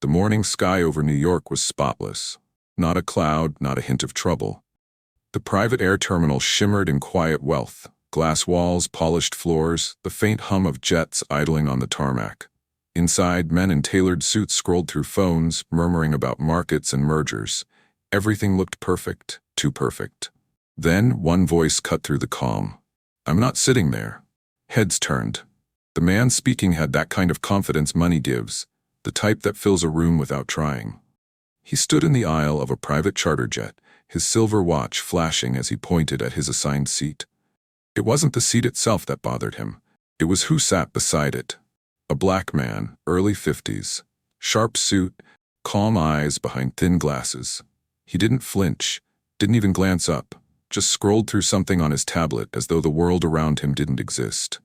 The morning sky over New York was spotless. Not a cloud, not a hint of trouble. The private air terminal shimmered in quiet wealth. Glass walls, polished floors, the faint hum of jets idling on the tarmac. Inside, men in tailored suits scrolled through phones, murmuring about markets and mergers. Everything looked perfect, too perfect. Then, one voice cut through the calm. "I'm not sitting there." Heads turned. The man speaking had that kind of confidence money gives, the type that fills a room without trying. He stood in the aisle of a private charter jet, his silver watch flashing as he pointed at his assigned seat. It wasn't the seat itself that bothered him. It was who sat beside it. A black man, early 50s. Sharp suit, calm eyes behind thin glasses. He didn't flinch, didn't even glance up, just scrolled through something on his tablet as though the world around him didn't exist.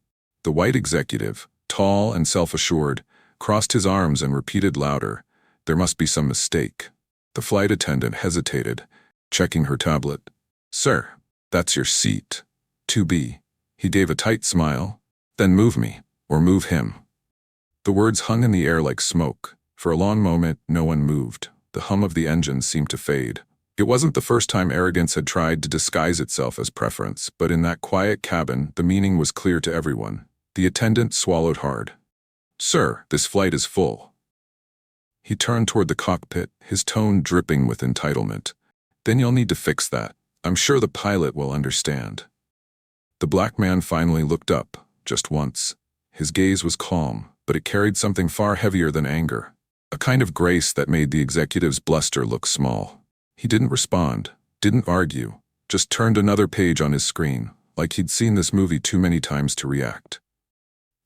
The white executive, tall and self-assured, crossed his arms and repeated louder, "There must be some mistake." The flight attendant hesitated, checking her tablet. "Sir, that's your seat. 2B. He gave a tight smile. "Then move me, or move him." The words hung in the air like smoke. For a long moment, no one moved. The hum of the engine seemed to fade. It wasn't the first time arrogance had tried to disguise itself as preference, but in that quiet cabin, the meaning was clear to everyone. The attendant swallowed hard. "Sir, this flight is full." He turned toward the cockpit, his tone dripping with entitlement. "Then you'll need to fix that. I'm sure the pilot will understand." The black man finally looked up, just once. His gaze was calm, but it carried something far heavier than anger. A kind of grace that made the executive's bluster look small. He didn't respond, didn't argue, just turned another page on his screen, like he'd seen this movie too many times to react.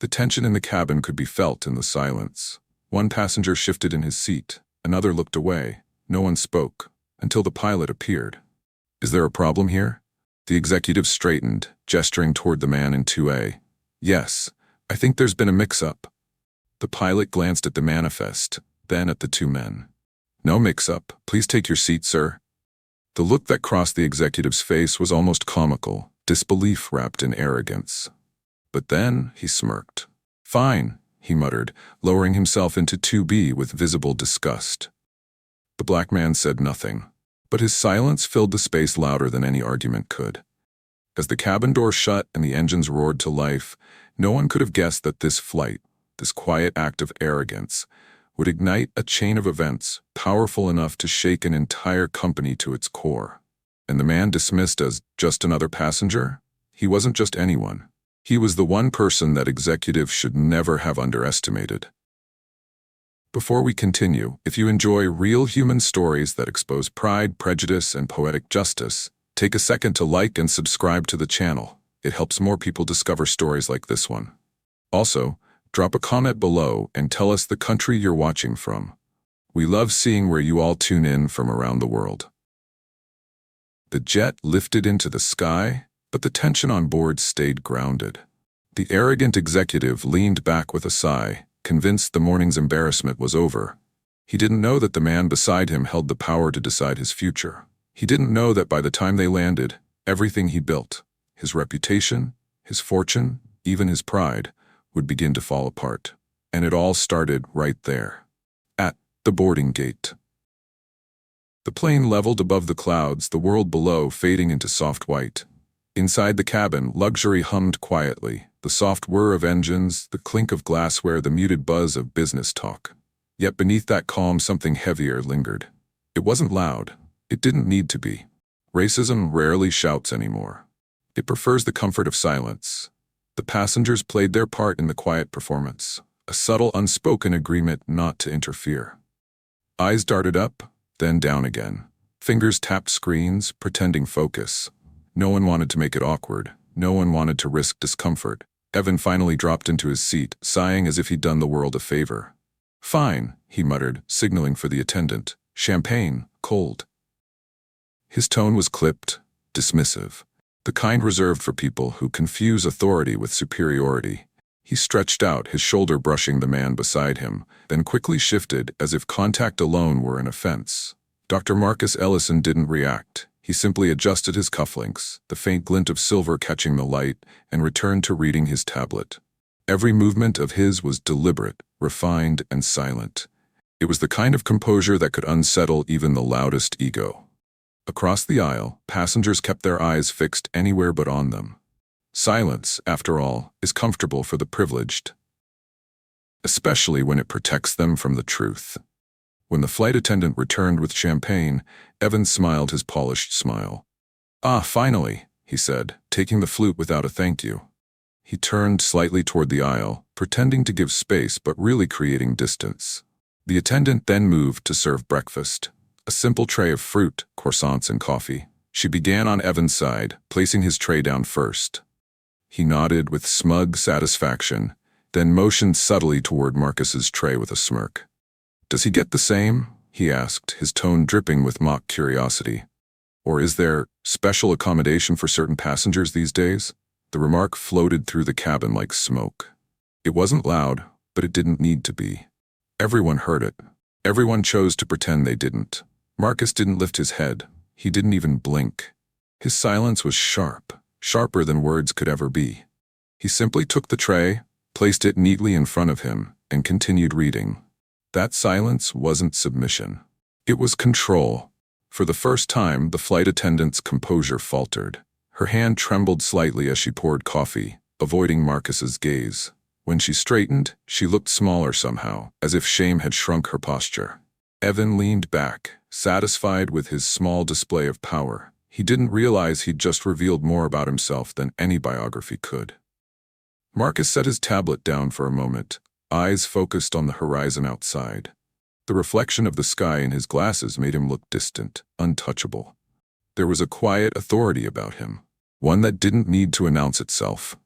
The tension in the cabin could be felt in the silence. One passenger shifted in his seat, another looked away. No one spoke, until the pilot appeared. "Is there a problem here?" The executive straightened, gesturing toward the man in 2A. "Yes, I think there's been a mix-up." The pilot glanced at the manifest, then at the two men. "No mix-up. Please take your seat, sir." The look that crossed the executive's face was almost comical, disbelief wrapped in arrogance. But then he smirked. "Fine," he muttered, lowering himself into 2B with visible disgust. The black man said nothing, but his silence filled the space louder than any argument could. As the cabin door shut and the engines roared to life, no one could have guessed that this flight, this quiet act of arrogance, would ignite a chain of events powerful enough to shake an entire company to its core. And the man dismissed as just another passenger? He wasn't just anyone. He was the one person that executives should never have underestimated. Before we continue, if you enjoy real human stories that expose pride, prejudice, and poetic justice, take a second to like and subscribe to the channel. It helps more people discover stories like this one. Also, drop a comment below and tell us the country you're watching from. We love seeing where you all tune in from around the world. The jet lifted into the sky, but the tension on board stayed grounded. The arrogant executive leaned back with a sigh, convinced the morning's embarrassment was over. He didn't know that the man beside him held the power to decide his future. He didn't know that by the time they landed, everything he built, his reputation, his fortune, even his pride, would begin to fall apart. And it all started right there, at the boarding gate. The plane leveled above the clouds, the world below fading into soft white. Inside the cabin, luxury hummed quietly, the soft whir of engines, the clink of glassware, the muted buzz of business talk. Yet beneath that calm, something heavier lingered. It wasn't loud. It didn't need to be. Racism rarely shouts anymore. It prefers the comfort of silence. The passengers played their part in the quiet performance, a subtle, unspoken agreement not to interfere. Eyes darted up, then down again. Fingers tapped screens, pretending focus. No one wanted to make it awkward. No one wanted to risk discomfort. Evan finally dropped into his seat, sighing as if he'd done the world a favor. "Fine," he muttered, signaling for the attendant. "Champagne, cold." His tone was clipped, dismissive, the kind reserved for people who confuse authority with superiority. He stretched out, his shoulder brushing the man beside him, then quickly shifted as if contact alone were an offense. Dr. Marcus Ellison didn't react. He simply adjusted his cufflinks, the faint glint of silver catching the light, and returned to reading his tablet. Every movement of his was deliberate, refined, and silent. It was the kind of composure that could unsettle even the loudest ego. Across the aisle, passengers kept their eyes fixed anywhere but on them. Silence, after all, is comfortable for the privileged, especially when it protects them from the truth. When the flight attendant returned with champagne, Evan smiled his polished smile. "Ah, finally," he said, taking the flute without a thank you. He turned slightly toward the aisle, pretending to give space but really creating distance. The attendant then moved to serve breakfast, a simple tray of fruit, croissants, and coffee. She began on Evan's side, placing his tray down first. He nodded with smug satisfaction, then motioned subtly toward Marcus's tray with a smirk. "Does he get the same?" he asked, his tone dripping with mock curiosity. "Or is there special accommodation for certain passengers these days?" The remark floated through the cabin like smoke. It wasn't loud, but it didn't need to be. Everyone heard it. Everyone chose to pretend they didn't. Marcus didn't lift his head. He didn't even blink. His silence was sharp, sharper than words could ever be. He simply took the tray, placed it neatly in front of him, and continued reading. That silence wasn't submission. It was control. For the first time, the flight attendant's composure faltered. Her hand trembled slightly as she poured coffee, avoiding Marcus's gaze. When she straightened, she looked smaller somehow, as if shame had shrunk her posture. Evan leaned back, satisfied with his small display of power. He didn't realize he'd just revealed more about himself than any biography could. Marcus set his tablet down for a moment, eyes focused on the horizon outside. The reflection of the sky in his glasses made him look distant, untouchable. There was a quiet authority about him, one that didn't need to announce itself.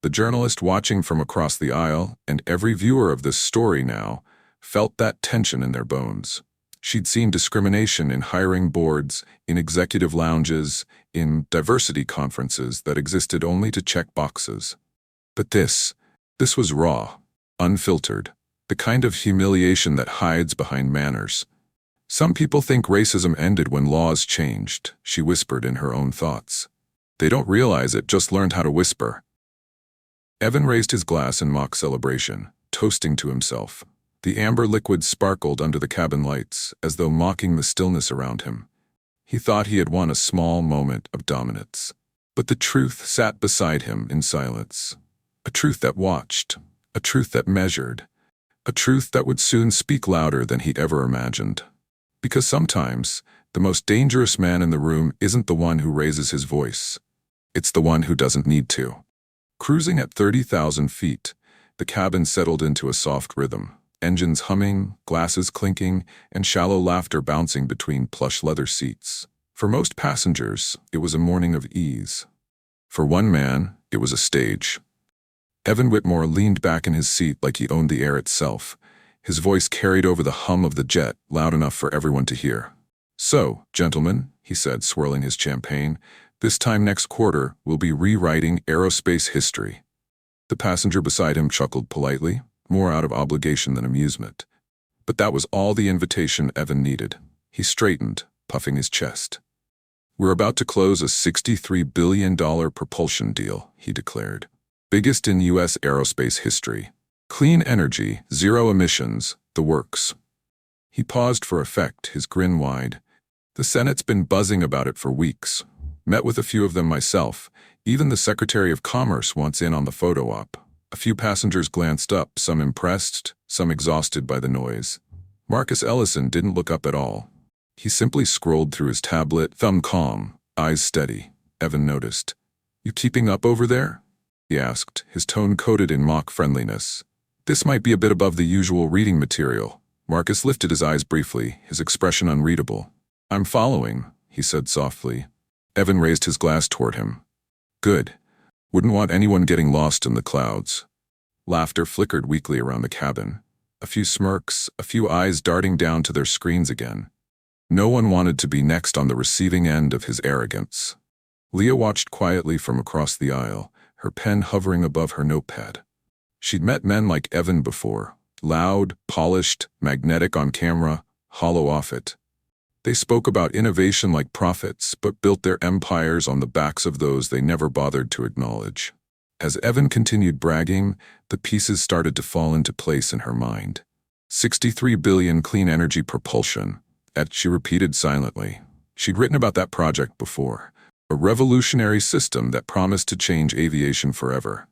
The journalist watching from across the aisle, and every viewer of this story now, felt that tension in their bones. She'd seen discrimination in hiring boards, in executive lounges, in diversity conferences that existed only to check boxes. But this was raw, unfiltered, the kind of humiliation that hides behind manners. "Some people think racism ended when laws changed," she whispered in her own thoughts. "They don't realize it, just learned how to whisper." Evan raised his glass in mock celebration, toasting to himself. The amber liquid sparkled under the cabin lights, as though mocking the stillness around him. He thought he had won a small moment of dominance. But the truth sat beside him in silence. A truth that watched, a truth that measured, a truth that would soon speak louder than he ever imagined. Because sometimes, the most dangerous man in the room isn't the one who raises his voice. It's the one who doesn't need to. Cruising at 30,000 feet, the cabin settled into a soft rhythm, engines humming, glasses clinking, and shallow laughter bouncing between plush leather seats. For most passengers, it was a morning of ease. For one man, it was a stage. Evan Whitmore leaned back in his seat like he owned the air itself. His voice carried over the hum of the jet, loud enough for everyone to hear. "So, gentlemen," he said, swirling his champagne, "this time next quarter, we'll be rewriting aerospace history." The passenger beside him chuckled politely, more out of obligation than amusement. But that was all the invitation Evan needed. He straightened, puffing his chest. "We're about to close a $63 billion propulsion deal," he declared. "Biggest in U.S. aerospace history. Clean energy, zero emissions, the works." He paused for effect, his grin wide. "The Senate's been buzzing about it for weeks. Met with a few of them myself. Even the Secretary of Commerce wants in on the photo op." A few passengers glanced up, some impressed, some exhausted by the noise. Marcus Ellison didn't look up at all. He simply scrolled through his tablet, thumb calm, eyes steady. Evan noticed. "You keeping up over there?" he asked, his tone coated in mock friendliness. "This might be a bit above the usual reading material." Marcus lifted his eyes briefly, his expression unreadable. "I'm following," he said softly. Evan raised his glass toward him. "Good. Wouldn't want anyone getting lost in the clouds." Laughter flickered weakly around the cabin. A few smirks, a few eyes darting down to their screens again. No one wanted to be next on the receiving end of his arrogance. Leah watched quietly from across the aisle, her pen hovering above her notepad. She'd met men like Evan before, loud, polished, magnetic on camera, hollow off it. They spoke about innovation like prophets, but built their empires on the backs of those they never bothered to acknowledge. As Evan continued bragging, the pieces started to fall into place in her mind. 63 billion clean energy propulsion. She repeated silently. She'd written about that project before. A revolutionary system that promised to change aviation forever.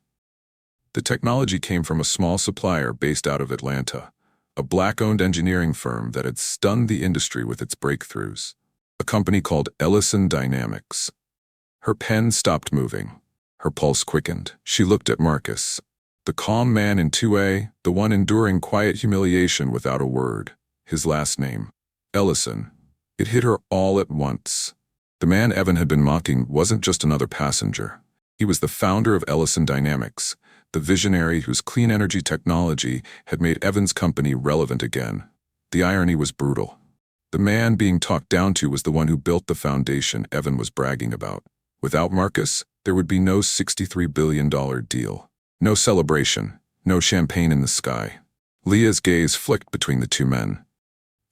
The technology came from a small supplier based out of Atlanta, a black-owned engineering firm that had stunned the industry with its breakthroughs. A company called Ellison Dynamics. Her pen stopped moving. Her pulse quickened. She looked at Marcus. The calm man in 2A, the one enduring quiet humiliation without a word. His last name. Ellison. It hit her all at once. The man Evan had been mocking wasn't just another passenger. He was the founder of Ellison Dynamics, the visionary whose clean energy technology had made Evan's company relevant again. The irony was brutal. The man being talked down to was the one who built the foundation Evan was bragging about. Without Marcus, there would be no $63 billion deal. No celebration, no champagne in the sky. Leah's gaze flicked between the two men.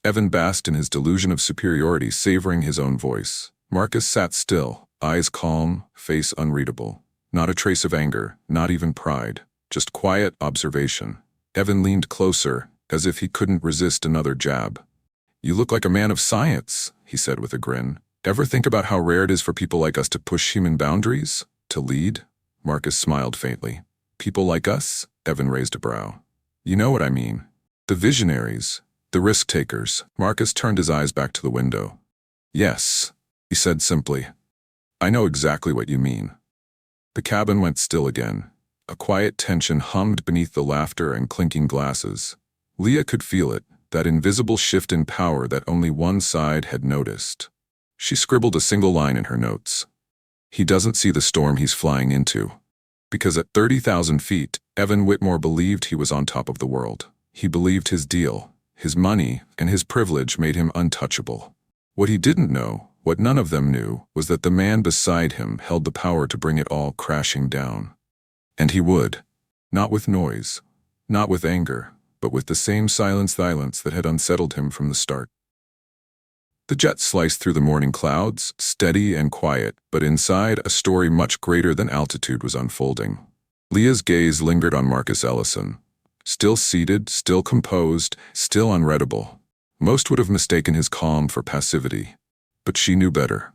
Evan basked in his delusion of superiority, savoring his own voice. Marcus sat still, eyes calm, face unreadable. Not a trace of anger, not even pride, just quiet observation. Evan leaned closer, as if he couldn't resist another jab. "You look like a man of science," he said with a grin. "Ever think about how rare it is for people like us to push human boundaries? To lead?" Marcus smiled faintly. "People like us?" Evan raised a brow. "You know what I mean. The visionaries, the risk-takers." Marcus turned his eyes back to the window. "Yes," he said simply. "I know exactly what you mean." The cabin went still again. A quiet tension hummed beneath the laughter and clinking glasses. Leah could feel it, that invisible shift in power that only one side had noticed. She scribbled a single line in her notes. "He doesn't see the storm he's flying into." Because at 30,000 feet, Evan Whitmore believed he was on top of the world. He believed his deal, his money, and his privilege made him untouchable. What he didn't know, what none of them knew, was that the man beside him held the power to bring it all crashing down. And he would. Not with noise, not with anger, but with the same silence that had unsettled him from the start. The jet sliced through the morning clouds, steady and quiet, but inside a story much greater than altitude was unfolding. Leah's gaze lingered on Marcus Ellison. Still seated, still composed, still unreadable. Most would have mistaken his calm for passivity. But she knew better.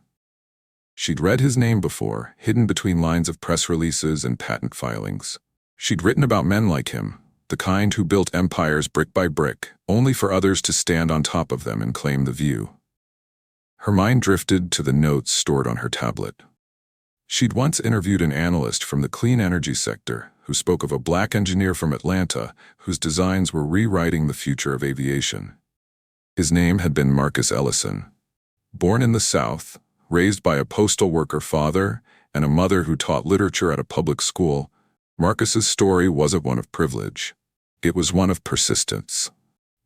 She'd read his name before, hidden between lines of press releases and patent filings. She'd written about men like him, the kind who built empires brick by brick, only for others to stand on top of them and claim the view. Her mind drifted to the notes stored on her tablet. She'd once interviewed an analyst from the clean energy sector who spoke of a black engineer from Atlanta whose designs were rewriting the future of aviation. His name had been Marcus Ellison. Born in the South, raised by a postal worker father and a mother who taught literature at a public school, Marcus's story wasn't one of privilege. It was one of persistence.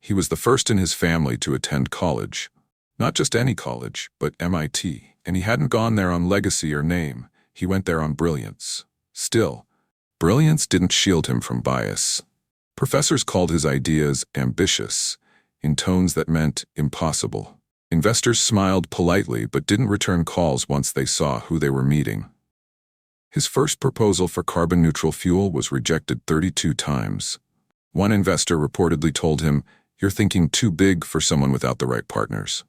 He was the first in his family to attend college. Not just any college, but MIT, and he hadn't gone there on legacy or name. He went there on brilliance. Still, brilliance didn't shield him from bias. Professors called his ideas ambitious, in tones that meant impossible. Investors smiled politely but didn't return calls once they saw who they were meeting. His first proposal for carbon-neutral fuel was rejected 32 times. One investor reportedly told him, "You're thinking too big for someone without the right partners."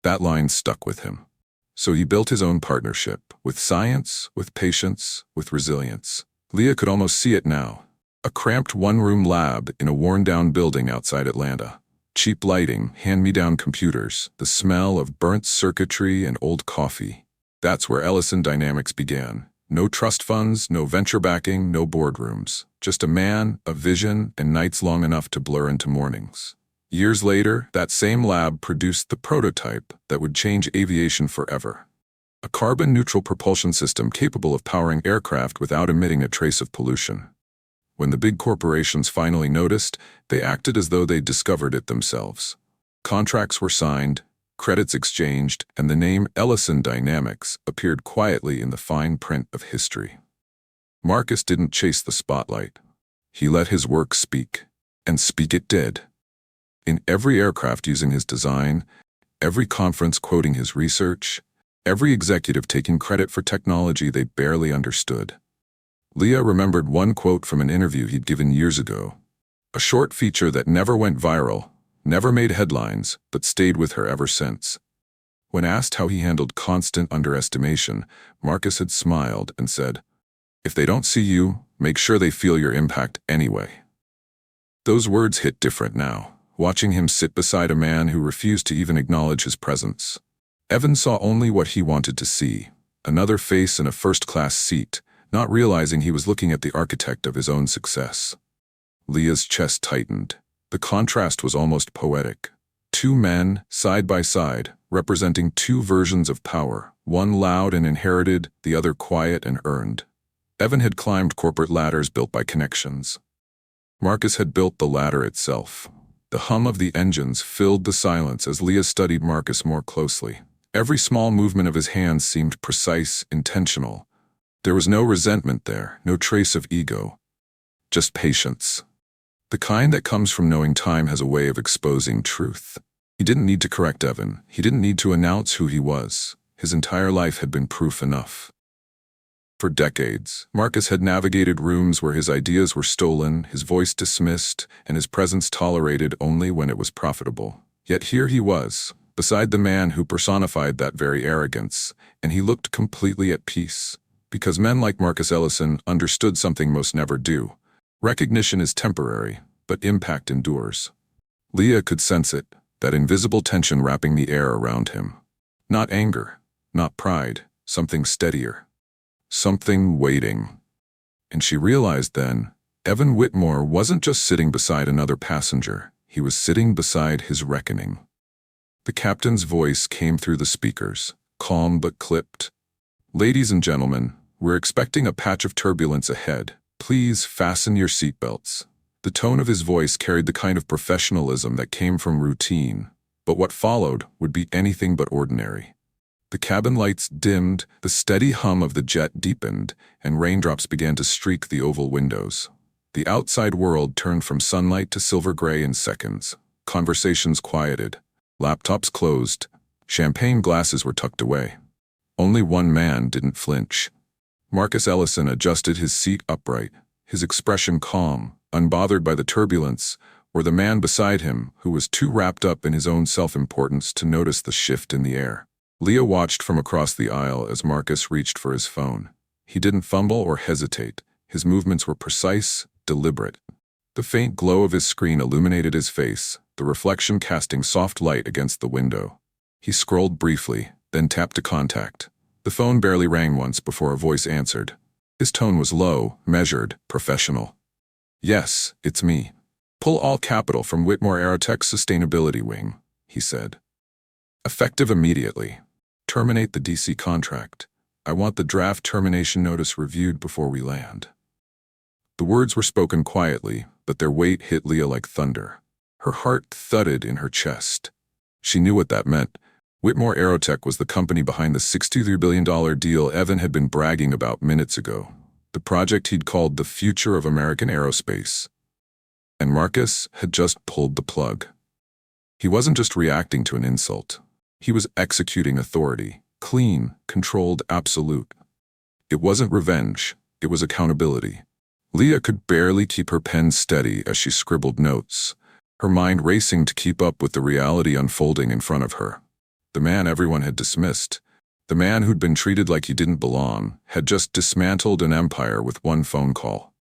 That line stuck with him. So he built his own partnership, with science, with patience, with resilience. Leah could almost see it now. A cramped one-room lab in a worn-down building outside Atlanta. Cheap lighting, hand-me-down computers, the smell of burnt circuitry and old coffee. That's where Ellison Dynamics began. No trust funds, no venture backing, no boardrooms. Just a man, a vision, and nights long enough to blur into mornings. Years later, that same lab produced the prototype that would change aviation forever. A carbon-neutral propulsion system capable of powering aircraft without emitting a trace of pollution. When the big corporations finally noticed, they acted as though they'd discovered it themselves. Contracts were signed, credits exchanged, and the name Ellison Dynamics appeared quietly in the fine print of history. Marcus didn't chase the spotlight. He let his work speak, and speak it did. In every aircraft using his design, every conference quoting his research, every executive taking credit for technology they barely understood. Leah remembered one quote from an interview he'd given years ago. A short feature that never went viral, never made headlines, but stayed with her ever since. When asked how he handled constant underestimation, Marcus had smiled and said, "If they don't see you, make sure they feel your impact anyway." Those words hit different now, watching him sit beside a man who refused to even acknowledge his presence. Evan saw only what he wanted to see, another face in a first-class seat, not realizing he was looking at the architect of his own success. Leah's chest tightened. The contrast was almost poetic. Two men, side by side, representing two versions of power, one loud and inherited, the other quiet and earned. Evan had climbed corporate ladders built by connections. Marcus had built the ladder itself. The hum of the engines filled the silence as Leah studied Marcus more closely. Every small movement of his hands seemed precise, intentional. There was no resentment there, no trace of ego. Just patience. The kind that comes from knowing time has a way of exposing truth. He didn't need to correct Evan. He didn't need to announce who he was. His entire life had been proof enough. For decades, Marcus had navigated rooms where his ideas were stolen, his voice dismissed, and his presence tolerated only when it was profitable. Yet here he was, beside the man who personified that very arrogance, and he looked completely at peace. Because men like Marcus Ellison understood something most never do. Recognition is temporary, but impact endures. Leah could sense it, that invisible tension wrapping the air around him. Not anger, not pride, something steadier. Something waiting. And she realized then, Evan Whitmore wasn't just sitting beside another passenger, he was sitting beside his reckoning. The captain's voice came through the speakers, calm but clipped. "Ladies and gentlemen, we're expecting a patch of turbulence ahead. Please fasten your seatbelts." The tone of his voice carried the kind of professionalism that came from routine, but what followed would be anything but ordinary. The cabin lights dimmed, the steady hum of the jet deepened, and raindrops began to streak the oval windows. The outside world turned from sunlight to silver gray in seconds. Conversations quieted. Laptops closed. Champagne glasses were tucked away. Only one man didn't flinch. Marcus Ellison adjusted his seat upright, his expression calm, unbothered by the turbulence, or the man beside him who was too wrapped up in his own self-importance to notice the shift in the air. Leah watched from across the aisle as Marcus reached for his phone. He didn't fumble or hesitate. His movements were precise, deliberate. The faint glow of his screen illuminated his face, the reflection casting soft light against the window. He scrolled briefly, then tapped to contact. The phone barely rang once before a voice answered. His tone was low, measured, professional. "Yes, it's me. Pull all capital from Whitmore Aerotech's sustainability wing," he said. "Effective immediately. Terminate the DC contract. I want the draft termination notice reviewed before we land." The words were spoken quietly, but their weight hit Leah like thunder. Her heart thudded in her chest. She knew what that meant. Whitmore Aerotech was the company behind the $63 billion deal Evan had been bragging about minutes ago. The project he'd called the future of American aerospace. And Marcus had just pulled the plug. He wasn't just reacting to an insult. He was executing authority, clean, controlled, absolute. It wasn't revenge, it was accountability. Leah could barely keep her pen steady as she scribbled notes, her mind racing to keep up with the reality unfolding in front of her. The man everyone had dismissed, the man who'd been treated like he didn't belong, had just dismantled an empire with one phone call.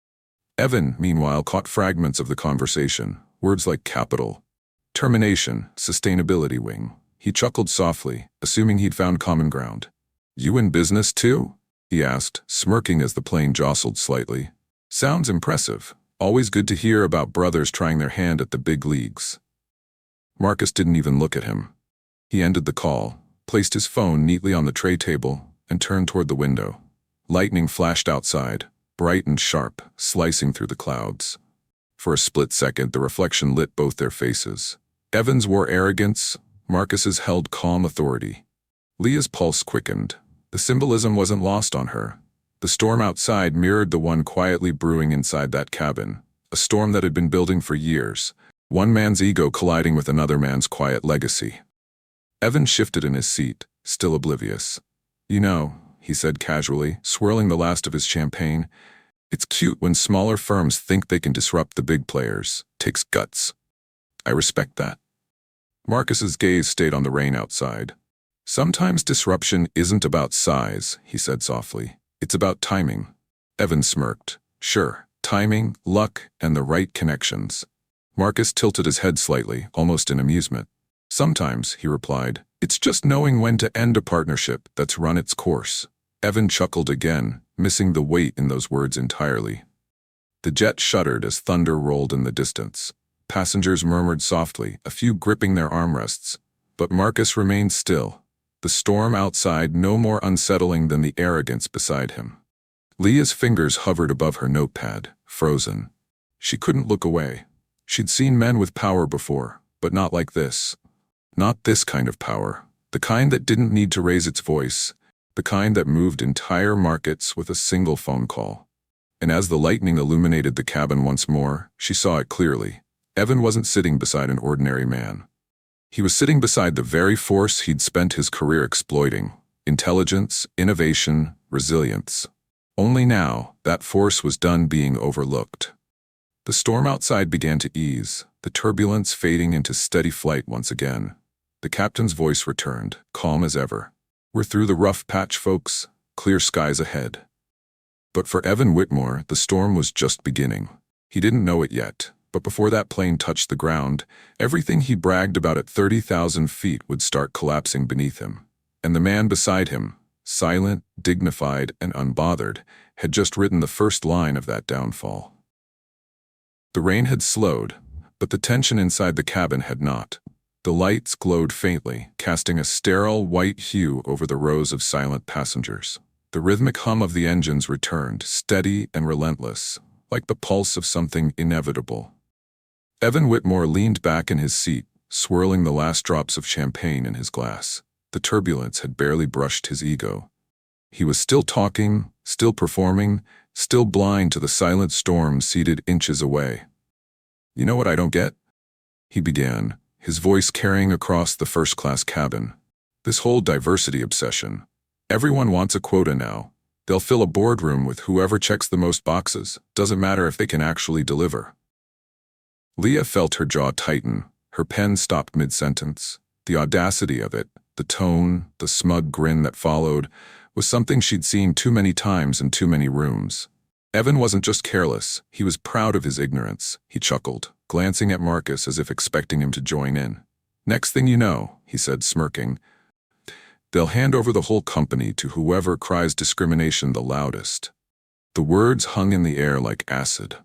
Evan, meanwhile, caught fragments of the conversation, words like capital, termination, sustainability wing. He chuckled softly, assuming he'd found common ground. "You in business too?" he asked, smirking as the plane jostled slightly. "Sounds impressive. Always good to hear about brothers trying their hand at the big leagues." Marcus didn't even look at him. He ended the call, placed his phone neatly on the tray table, and turned toward the window. Lightning flashed outside, bright and sharp, slicing through the clouds. For a split second, the reflection lit both their faces. Evan's wore arrogance, Marcus's held calm authority. Leah's pulse quickened. The symbolism wasn't lost on her. The storm outside mirrored the one quietly brewing inside that cabin, a storm that had been building for years, one man's ego colliding with another man's quiet legacy. Evan shifted in his seat, still oblivious. "You know," he said casually, swirling the last of his champagne, It's cute when smaller firms think they can disrupt the big players. Takes guts. I respect that. Marcus's gaze stayed on the rain outside. Sometimes disruption isn't about size, he said softly. It's about timing. Evan smirked. Sure, timing, luck, and the right connections. Marcus tilted his head slightly, almost in amusement. Sometimes, he replied, it's just knowing when to end a partnership that's run its course. Evan chuckled again, missing the weight in those words entirely. The jet shuddered as thunder rolled in the distance. Passengers murmured softly, a few gripping their armrests. But Marcus remained still, the storm outside no more unsettling than the arrogance beside him. Leah's fingers hovered above her notepad, frozen. She couldn't look away. She'd seen men with power before, but not like this. Not this kind of power. The kind that didn't need to raise its voice. The kind that moved entire markets with a single phone call. And as the lightning illuminated the cabin once more, she saw it clearly. Evan wasn't sitting beside an ordinary man. He was sitting beside the very force he'd spent his career exploiting. Intelligence, innovation, resilience. Only now, that force was done being overlooked. The storm outside began to ease, the turbulence fading into steady flight once again. The captain's voice returned, calm as ever. We're through the rough patch, folks. Clear skies ahead. But for Evan Whitmore, the storm was just beginning. He didn't know it yet, but before that plane touched the ground, everything he bragged about at 30,000 feet would start collapsing beneath him. And the man beside him, silent, dignified, and unbothered, had just written the first line of that downfall. The rain had slowed, but the tension inside the cabin had not. The lights glowed faintly, casting a sterile white hue over the rows of silent passengers. The rhythmic hum of the engines returned, steady and relentless, like the pulse of something inevitable. Evan Whitmore leaned back in his seat, swirling the last drops of champagne in his glass. The turbulence had barely brushed his ego. He was still talking, still performing, still blind to the silent storm seated inches away. You know what I don't get? He began, his voice carrying across the first-class cabin. This whole diversity obsession. Everyone wants a quota now. They'll fill a boardroom with whoever checks the most boxes. Doesn't matter if they can actually deliver. Leah felt her jaw tighten. Her pen stopped mid-sentence. The audacity of it, the tone, the smug grin that followed, was something she'd seen too many times in too many rooms. Evan wasn't just careless, he was proud of his ignorance. He chuckled, glancing at Marcus as if expecting him to join in. Next thing you know, he said, smirking, they'll hand over the whole company to whoever cries discrimination the loudest. The words hung in the air like acid.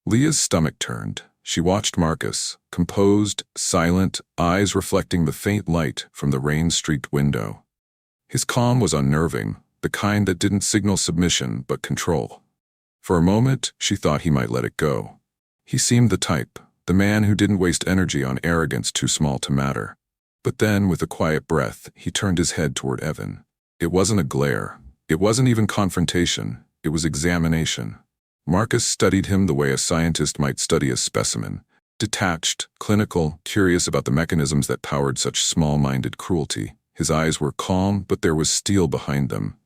Leah's stomach turned. She watched Marcus, composed, silent, eyes reflecting the faint light from the rain-streaked window. His calm was unnerving, the kind that didn't signal submission but control. For a moment, she thought he might let it go. He seemed the type, the man who didn't waste energy on arrogance too small to matter. But then, with a quiet breath, he turned his head toward Evan. It wasn't a glare. It wasn't even confrontation. It was examination. Marcus studied him the way a scientist might study a specimen. Detached, clinical, curious about the mechanisms that powered such small-minded cruelty. His eyes were calm, but there was steel behind them.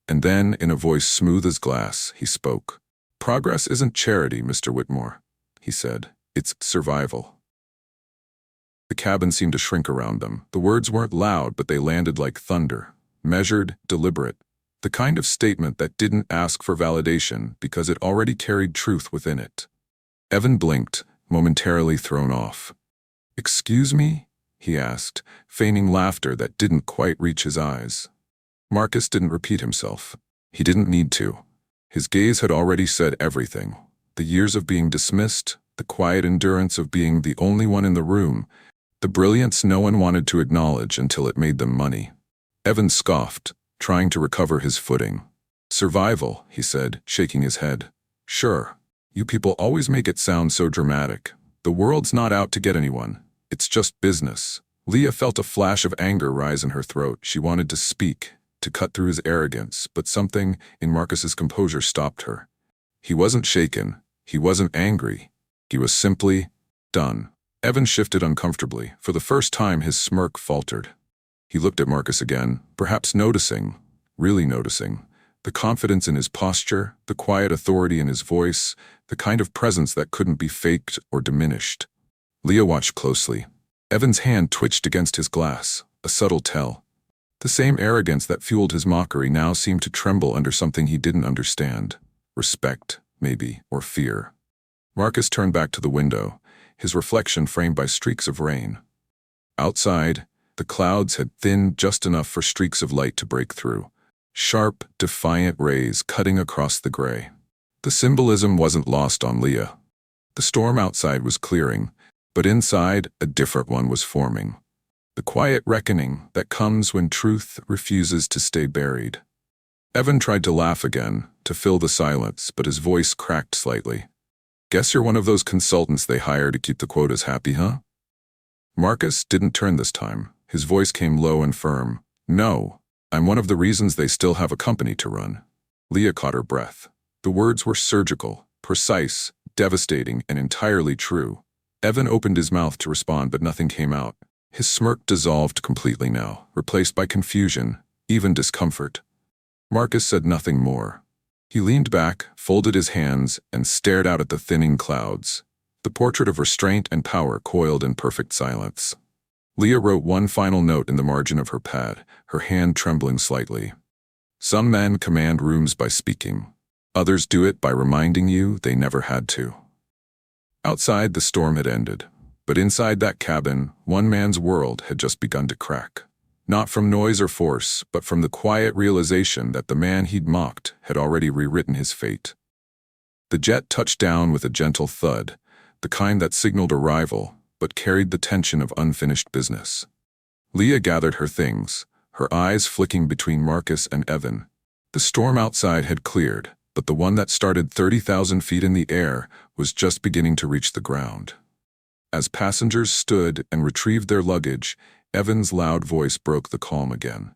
And then, in a voice smooth as glass, he spoke. Progress isn't charity, Mr. Whitmore, he said. It's survival. The cabin seemed to shrink around them. The words weren't loud, but they landed like thunder. Measured, deliberate. The kind of statement that didn't ask for validation because it already carried truth within it. Evan blinked, momentarily thrown off. Excuse me? He asked, feigning laughter that didn't quite reach his eyes. Marcus didn't repeat himself. He didn't need to. His gaze had already said everything. The years of being dismissed, the quiet endurance of being the only one in the room, the brilliance no one wanted to acknowledge until it made them money. Evan scoffed, trying to recover his footing. Survival, he said, shaking his head. Sure, you people always make it sound so dramatic. The world's not out to get anyone. It's just business. Leah felt a flash of anger rise in her throat. She wanted to speak, to cut through his arrogance, but something in Marcus's composure stopped her. He wasn't shaken. He wasn't angry. He was simply done. Evan shifted uncomfortably. For the first time, his smirk faltered. He looked at Marcus again, perhaps noticing, really noticing, The confidence in his posture, the quiet authority in his voice, the kind of presence that couldn't be faked or diminished. Leah watched closely. Evan's hand twitched against his glass, a subtle tell. The same arrogance that fueled his mockery now seemed to tremble under something he didn't understand. Respect, maybe, or fear. Marcus turned back to the window, his reflection framed by streaks of rain. Outside, the clouds had thinned just enough for streaks of light to break through. Sharp, defiant rays cutting across the gray. The symbolism wasn't lost on Leah. The storm outside was clearing, but inside, a different one was forming. The quiet reckoning that comes when truth refuses to stay buried. Evan tried to laugh again, to fill the silence, but his voice cracked slightly. Guess you're one of those consultants they hire to keep the quotas happy, huh? Marcus didn't turn this time. His voice came low and firm. No, I'm one of the reasons they still have a company to run. Leah caught her breath. The words were surgical, precise, devastating, and entirely true. Evan opened his mouth to respond, but nothing came out. His smirk dissolved completely now, replaced by confusion, even discomfort. Marcus said nothing more. He leaned back, folded his hands, and stared out at the thinning clouds. The portrait of restraint and power coiled in perfect silence. Leah wrote one final note in the margin of her pad, her hand trembling slightly. Some men command rooms by speaking. Others do it by reminding you they never had to. Outside, the storm had ended. But inside that cabin, one man's world had just begun to crack. Not from noise or force, but from the quiet realization that the man he'd mocked had already rewritten his fate. The jet touched down with a gentle thud, the kind that signaled arrival, but carried the tension of unfinished business. Leah gathered her things, her eyes flicking between Marcus and Evan. The storm outside had cleared, but the one that started 30,000 feet in the air was just beginning to reach the ground. As passengers stood and retrieved their luggage, Evan's loud voice broke the calm again.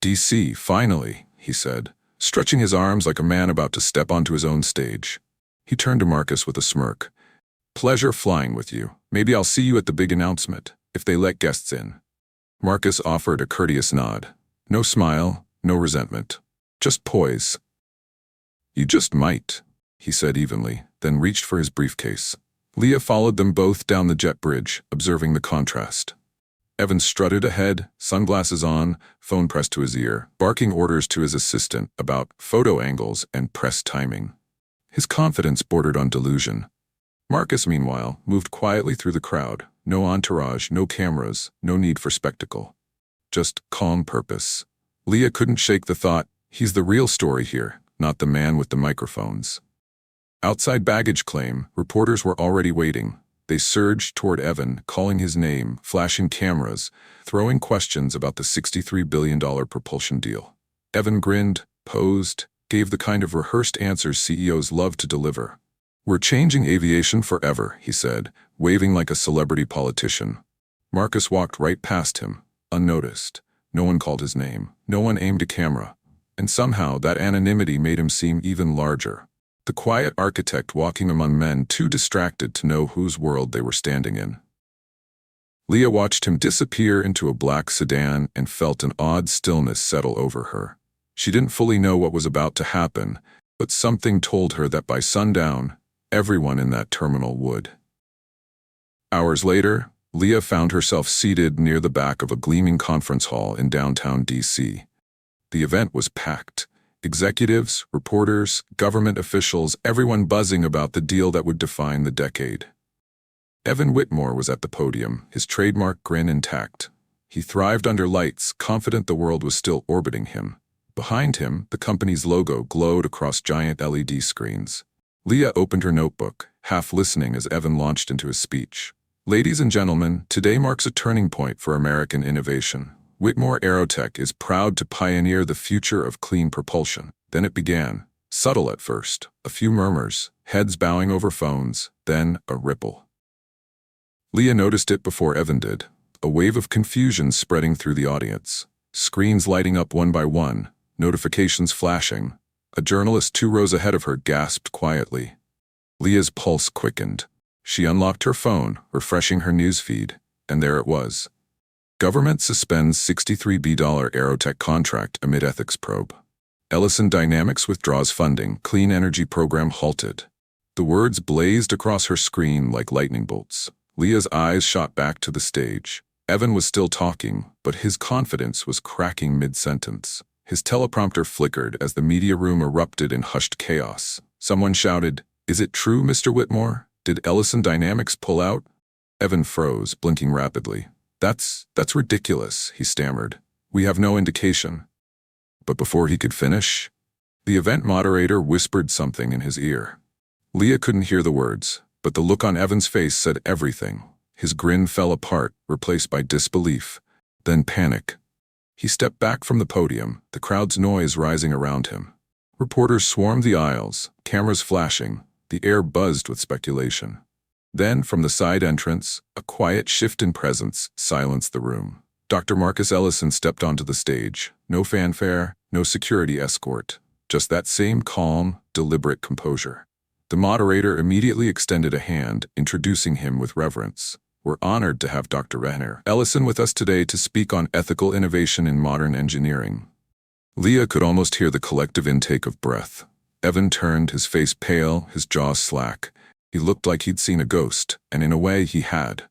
DC, finally, he said, stretching his arms like a man about to step onto his own stage. He turned to Marcus with a smirk. Pleasure flying with you. Maybe I'll see you at the big announcement, if they let guests in. Marcus offered a courteous nod. No smile, no resentment. Just poise. You just might, he said evenly, then reached for his briefcase. Leah followed them both down the jet bridge, observing the contrast. Evan strutted ahead, sunglasses on, phone pressed to his ear, barking orders to his assistant about photo angles and press timing. His confidence bordered on delusion. Marcus, meanwhile, moved quietly through the crowd. No entourage, no cameras, no need for spectacle. Just calm purpose. Leah couldn't shake the thought, he's the real story here, not the man with the microphones. Outside baggage claim, reporters were already waiting. They surged toward Evan, calling his name, flashing cameras, throwing questions about the $63 billion propulsion deal. Evan grinned, posed, gave the kind of rehearsed answers CEOs love to deliver. We're changing aviation forever, he said, waving like a celebrity politician. Marcus walked right past him, unnoticed. No one called his name. No one aimed a camera. And somehow that anonymity made him seem even larger. The quiet architect walking among men too distracted to know whose world they were standing in. Leah watched him disappear into a black sedan and felt an odd stillness settle over her. She didn't fully know what was about to happen, but something told her that by sundown, everyone in that terminal would. Hours later, Leah found herself seated near the back of a gleaming conference hall in downtown DC. The event was packed. Executives, reporters, government officials, everyone buzzing about the deal that would define the decade. Evan Whitmore was at the podium, his trademark grin intact. He thrived under lights, confident the world was still orbiting him. Behind him, the company's logo glowed across giant LED screens. Leah opened her notebook, half listening as Evan launched into his speech. Ladies and gentlemen, today marks a turning point for American innovation. Whitmore Aerotech is proud to pioneer the future of clean propulsion. Then it began. Subtle at first, a few murmurs, heads bowing over phones, then a ripple. Leah noticed it before Evan did, a wave of confusion spreading through the audience. Screens lighting up one by one, notifications flashing. A journalist 2 rows ahead of her gasped quietly. Leah's pulse quickened. She unlocked her phone, refreshing her newsfeed, and there it was. Government suspends $63 billion Aerotech contract amid ethics probe. Ellison Dynamics withdraws funding. Clean energy program halted. The words blazed across her screen like lightning bolts. Leah's eyes shot back to the stage. Evan was still talking, but his confidence was cracking mid-sentence. His teleprompter flickered as the media room erupted in hushed chaos. Someone shouted, "Is it true, Mr. Whitmore? Did Ellison Dynamics pull out?" Evan froze, blinking rapidly. That's ridiculous," he stammered. "We have no indication." But before he could finish, the event moderator whispered something in his ear. Leah couldn't hear the words, but the look on Evan's face said everything. His grin fell apart, replaced by disbelief, then panic. He stepped back from the podium, the crowd's noise rising around him. Reporters swarmed the aisles, cameras flashing, the air buzzed with speculation. Then, from the side entrance, a quiet shift in presence silenced the room. Dr. Marcus Ellison stepped onto the stage. No fanfare, no security escort, just that same calm, deliberate composure. The moderator immediately extended a hand, introducing him with reverence. "We're honored to have Dr. Renner Ellison with us today to speak on ethical innovation in modern engineering." Leah could almost hear the collective intake of breath. Evan turned, his face pale, his jaw slack. He looked like he'd seen a ghost, and in a way he had.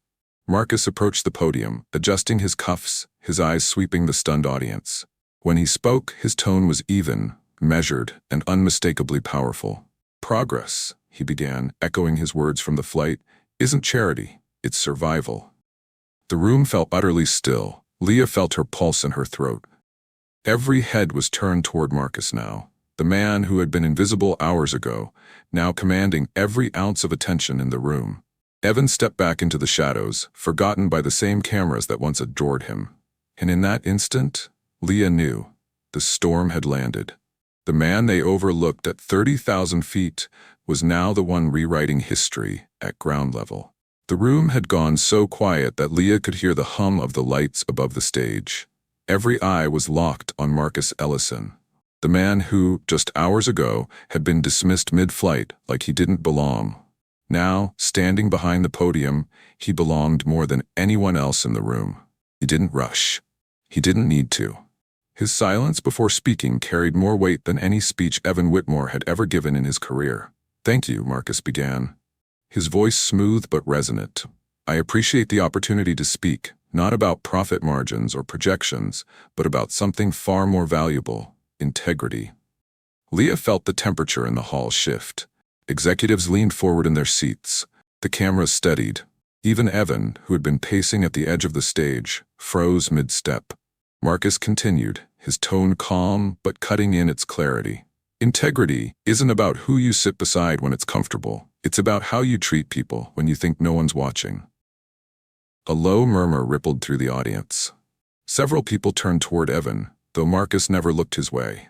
Marcus approached the podium, adjusting his cuffs, his eyes sweeping the stunned audience. When he spoke, his tone was even, measured, and unmistakably powerful. "Progress," he began, echoing his words from the flight, "isn't charity, it's survival." The room felt utterly still. Leah felt her pulse in her throat. Every head was turned toward Marcus now. The man who had been invisible hours ago, now commanding every ounce of attention in the room. Evan stepped back into the shadows, forgotten by the same cameras that once adored him. And in that instant, Leah knew. The storm had landed. The man they overlooked at 30,000 feet was now the one rewriting history at ground level. The room had gone so quiet that Leah could hear the hum of the lights above the stage. Every eye was locked on Marcus Ellison. The man who, just hours ago, had been dismissed mid-flight like he didn't belong. Now, standing behind the podium, he belonged more than anyone else in the room. He didn't rush. He didn't need to. His silence before speaking carried more weight than any speech Evan Whitmore had ever given in his career. "Thank you," Marcus began. His voice smooth but resonant. "I appreciate the opportunity to speak, not about profit margins or projections, but about something far more valuable. Integrity." Leah felt the temperature in the hall shift. Executives leaned forward in their seats. The cameras steadied. Even Evan, who had been pacing at the edge of the stage, froze mid-step. Marcus continued, his tone calm but cutting in its clarity. "Integrity isn't about who you sit beside when it's comfortable. It's about how you treat people when you think no one's watching." A low murmur rippled through the audience. Several people turned toward Evan, though Marcus never looked his way.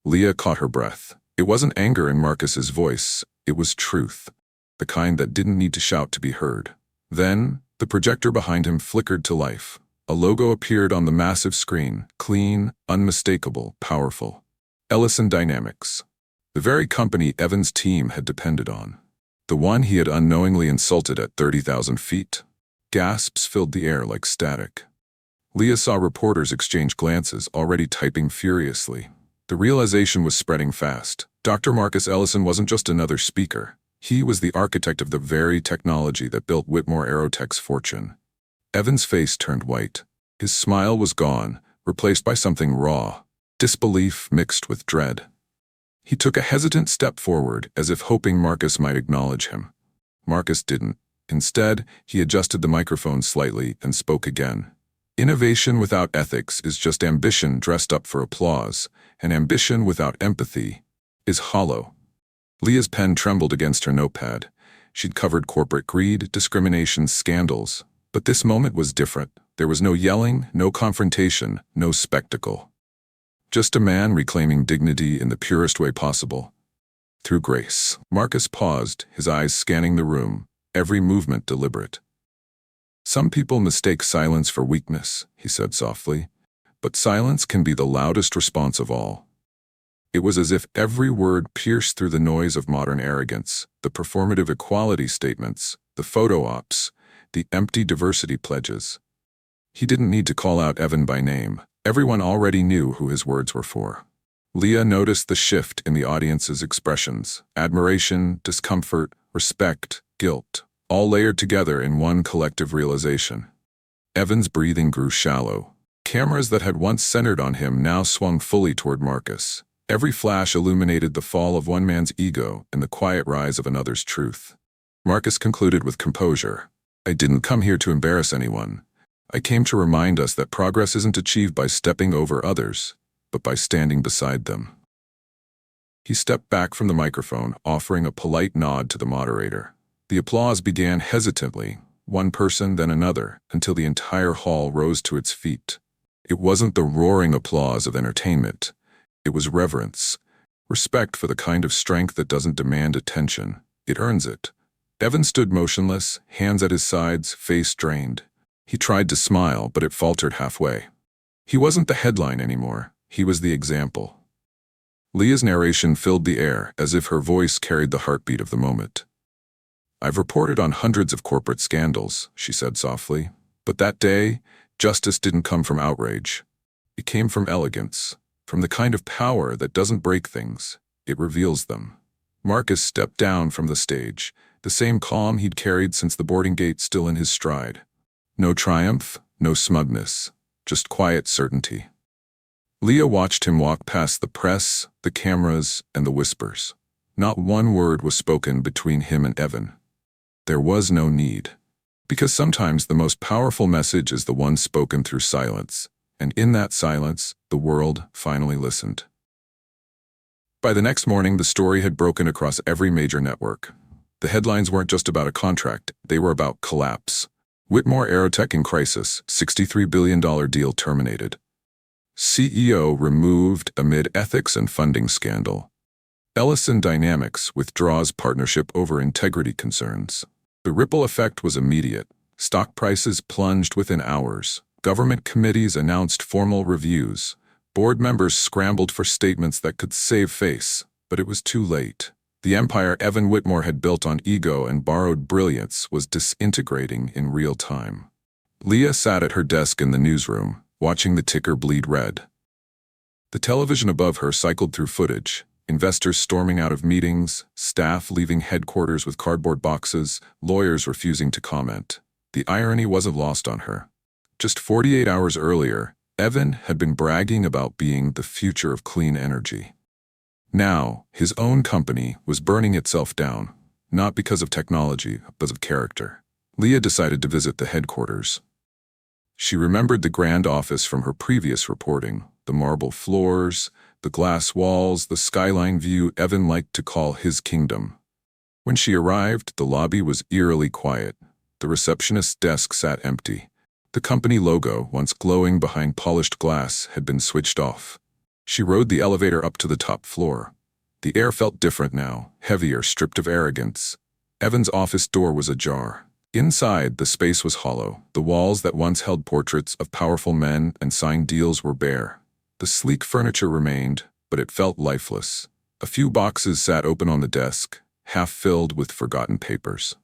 Leah caught her breath. It wasn't anger in Marcus's voice, it was truth, the kind that didn't need to shout to be heard. Then, the projector behind him flickered to life. A logo appeared on the massive screen, clean, unmistakable, powerful. Ellison Dynamics. The very company Evan's team had depended on. The one he had unknowingly insulted at 30,000 feet. Gasps filled the air like static. Leah saw reporters exchange glances, already typing furiously. The realization was spreading fast. Dr. Marcus Ellison wasn't just another speaker. He was the architect of the very technology that built Whitmore Aerotech's fortune. Evan's face turned white. His smile was gone, replaced by something raw, disbelief mixed with dread. He took a hesitant step forward, as if hoping Marcus might acknowledge him. Marcus didn't. Instead, he adjusted the microphone slightly and spoke again. "Innovation without ethics is just ambition dressed up for applause, and ambition without empathy is hollow." Leah's pen trembled against her notepad. She'd covered corporate greed, discrimination, scandals. But this moment was different. There was no yelling, no confrontation, no spectacle. Just a man reclaiming dignity in the purest way possible. Through grace. Marcus paused, his eyes scanning the room, every movement deliberate. "Some people mistake silence for weakness," he said softly, "but silence can be the loudest response of all." It was as if every word pierced through the noise of modern arrogance, the performative equality statements, the photo ops, the empty diversity pledges. He didn't need to call out Evan by name. Everyone already knew who his words were for. Leah noticed the shift in the audience's expressions: admiration, discomfort, respect, guilt, all layered together in one collective realization. Evan's breathing grew shallow. Cameras that had once centered on him now swung fully toward Marcus. Every flash illuminated the fall of one man's ego and the quiet rise of another's truth. Marcus concluded with composure, "I didn't come here to embarrass anyone. I came to remind us that progress isn't achieved by stepping over others, but by standing beside them." He stepped back from the microphone, offering a polite nod to the moderator. The applause began hesitantly, one person then another, until the entire hall rose to its feet. It wasn't the roaring applause of entertainment. It was reverence, respect for the kind of strength that doesn't demand attention. It earns it. Evan stood motionless, hands at his sides, face drained. He tried to smile, but it faltered halfway. He wasn't the headline anymore. He was the example. Leah's narration filled the air, as if her voice carried the heartbeat of the moment. "I've reported on hundreds of corporate scandals," she said softly. "But that day, justice didn't come from outrage. It came from elegance, from the kind of power that doesn't break things, it reveals them." Marcus stepped down from the stage, the same calm he'd carried since the boarding gate still in his stride. No triumph, no smugness, just quiet certainty. Leah watched him walk past the press, the cameras, and the whispers. Not one word was spoken between him and Evan. There was no need. Because sometimes the most powerful message is the one spoken through silence, and in that silence, the world finally listened. By the next morning, the story had broken across every major network. The headlines weren't just about a contract, they were about collapse. Whitmore Aerotech in crisis, $63 billion deal terminated. CEO removed amid ethics and funding scandal. Ellison Dynamics withdraws partnership over integrity concerns. The ripple effect was immediate. Stock prices plunged within hours. Government committees announced formal reviews. Board members scrambled for statements that could save face, but it was too late. The empire Evan Whitmore had built on ego and borrowed brilliance was disintegrating in real time. Leah sat at her desk in the newsroom, watching the ticker bleed red. The television above her cycled through footage, investors storming out of meetings, staff leaving headquarters with cardboard boxes, lawyers refusing to comment. The irony wasn't lost on her. Just 48 hours earlier, Evan had been bragging about being the future of clean energy. Now, his own company was burning itself down, not because of technology, but of character. Leah decided to visit the headquarters. She remembered the grand office from her previous reporting, the marble floors, the glass walls, the skyline view Evan liked to call his kingdom. When she arrived, the lobby was eerily quiet. The receptionist's desk sat empty. The company logo, once glowing behind polished glass, had been switched off. She rode the elevator up to the top floor. The air felt different now, heavier, stripped of arrogance. Evan's office door was ajar. Inside, the space was hollow. The walls that once held portraits of powerful men and signed deals were bare. The sleek furniture remained, but it felt lifeless. A few boxes sat open on the desk, half filled with forgotten papers.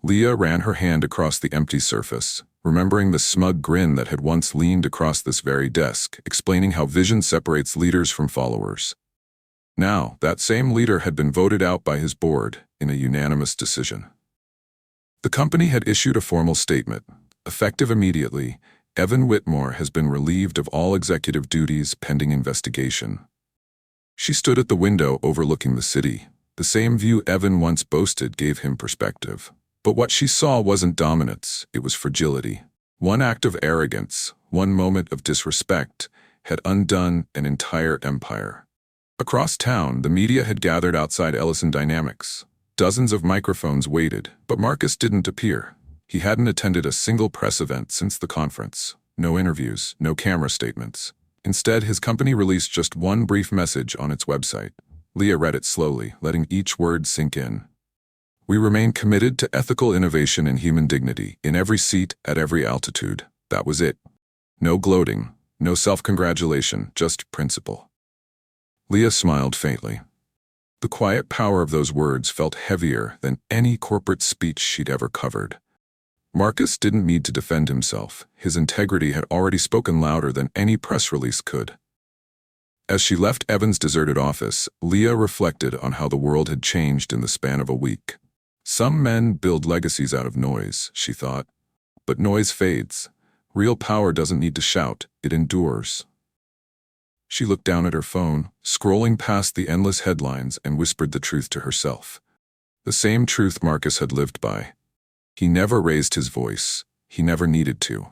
Leah ran her hand across the empty surface, remembering the smug grin that had once leaned across this very desk, explaining how vision separates leaders from followers. Now, that same leader had been voted out by his board in a unanimous decision. The company had issued a formal statement. Effective immediately, Evan Whitmore has been relieved of all executive duties pending investigation. She stood at the window overlooking the city. The same view Evan once boasted gave him perspective. But what she saw wasn't dominance, it was fragility. One act of arrogance, one moment of disrespect, had undone an entire empire. Across town, the media had gathered outside Ellison Dynamics. Dozens of microphones waited, but Marcus didn't appear. He hadn't attended a single press event since the conference. No interviews, no camera statements. Instead, his company released just one brief message on its website. Leah read it slowly, letting each word sink in. "We remain committed to ethical innovation and human dignity, in every seat, at every altitude." That was it. No gloating, no self-congratulation, just principle. Leah smiled faintly. The quiet power of those words felt heavier than any corporate speech she'd ever covered. Marcus didn't need to defend himself. His integrity had already spoken louder than any press release could. As she left Evan's deserted office, Leah reflected on how the world had changed in the span of a week. Some men build legacies out of noise, she thought. But noise fades. Real power doesn't need to shout, it endures. She looked down at her phone, scrolling past the endless headlines, and whispered the truth to herself. The same truth Marcus had lived by. He never raised his voice. He never needed to.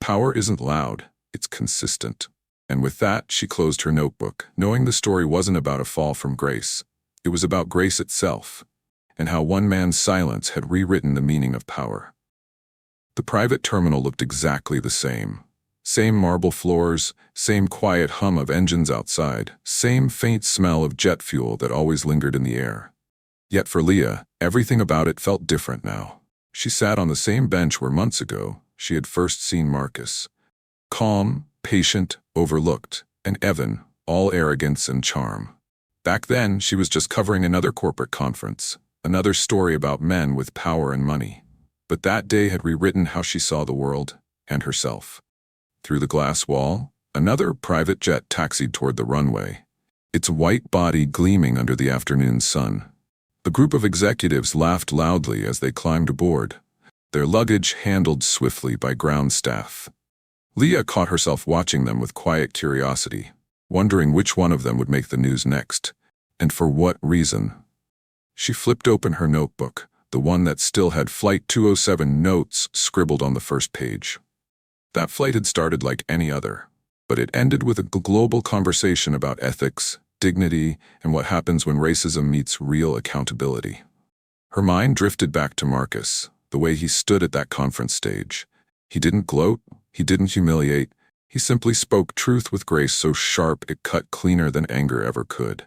Power isn't loud, it's consistent. And with that, she closed her notebook, knowing the story wasn't about a fall from grace. It was about grace itself, and how one man's silence had rewritten the meaning of power. The private terminal looked exactly the same. Same marble floors, same quiet hum of engines outside, same faint smell of jet fuel that always lingered in the air. Yet for Leah, everything about it felt different now. She sat on the same bench where months ago she had first seen Marcus. Calm, patient, overlooked, and Evan, all arrogance and charm. Back then, she was just covering another corporate conference, another story about men with power and money. But that day had rewritten how she saw the world and herself. Through the glass wall, another private jet taxied toward the runway, its white body gleaming under the afternoon sun. The group of executives laughed loudly as they climbed aboard, their luggage handled swiftly by ground staff. Leah caught herself watching them with quiet curiosity, wondering which one of them would make the news next, and for what reason. She flipped open her notebook, the one that still had Flight 207 notes scribbled on the first page. That flight had started like any other, but it ended with a global conversation about ethics, dignity, and what happens when racism meets real accountability. Her mind drifted back to Marcus, the way he stood at that conference stage. He didn't gloat, he didn't humiliate, he simply spoke truth with grace so sharp it cut cleaner than anger ever could.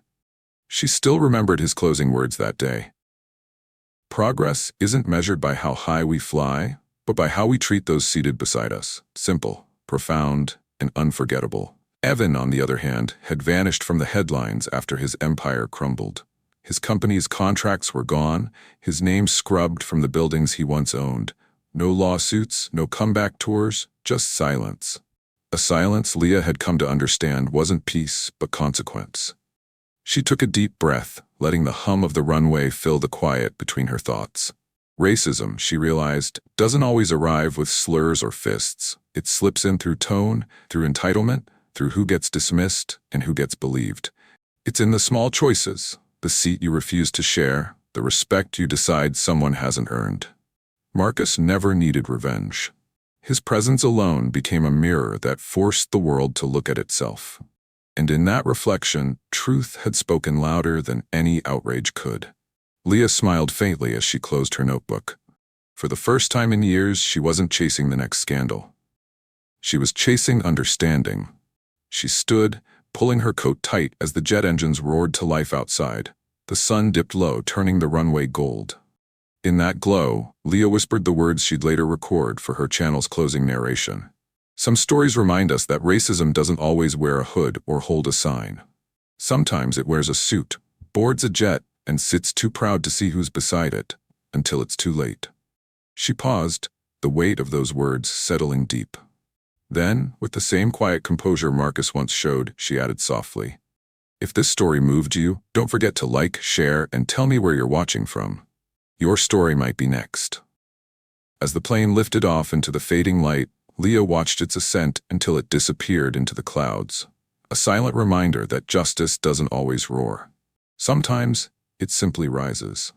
She still remembered his closing words that day. Progress isn't measured by how high we fly, but by how we treat those seated beside us. Simple, profound, and unforgettable. Evan, on the other hand, had vanished from the headlines after his empire crumbled. His company's contracts were gone, his name scrubbed from the buildings he once owned. No lawsuits, no comeback tours, just silence. A silence Leah had come to understand wasn't peace, but consequence. She took a deep breath, letting the hum of the runway fill the quiet between her thoughts. Racism, she realized, doesn't always arrive with slurs or fists. It slips in through tone, through entitlement, through who gets dismissed and who gets believed. It's in the small choices, the seat you refuse to share, the respect you decide someone hasn't earned. Marcus never needed revenge. His presence alone became a mirror that forced the world to look at itself. And in that reflection, truth had spoken louder than any outrage could. Leah smiled faintly as she closed her notebook. For the first time in years, she wasn't chasing the next scandal. She was chasing understanding. She stood, pulling her coat tight as the jet engines roared to life outside. The sun dipped low, turning the runway gold. In that glow, Leah whispered the words she'd later record for her channel's closing narration. Some stories remind us that racism doesn't always wear a hood or hold a sign. Sometimes it wears a suit, boards a jet, and sits too proud to see who's beside it, until it's too late. She paused, the weight of those words settling deep. Then, with the same quiet composure Marcus once showed, she added softly, "If this story moved you, don't forget to like, share, and tell me where you're watching from. Your story might be next." As the plane lifted off into the fading light, Leah watched its ascent until it disappeared into the clouds. A silent reminder that justice doesn't always roar. Sometimes, it simply rises.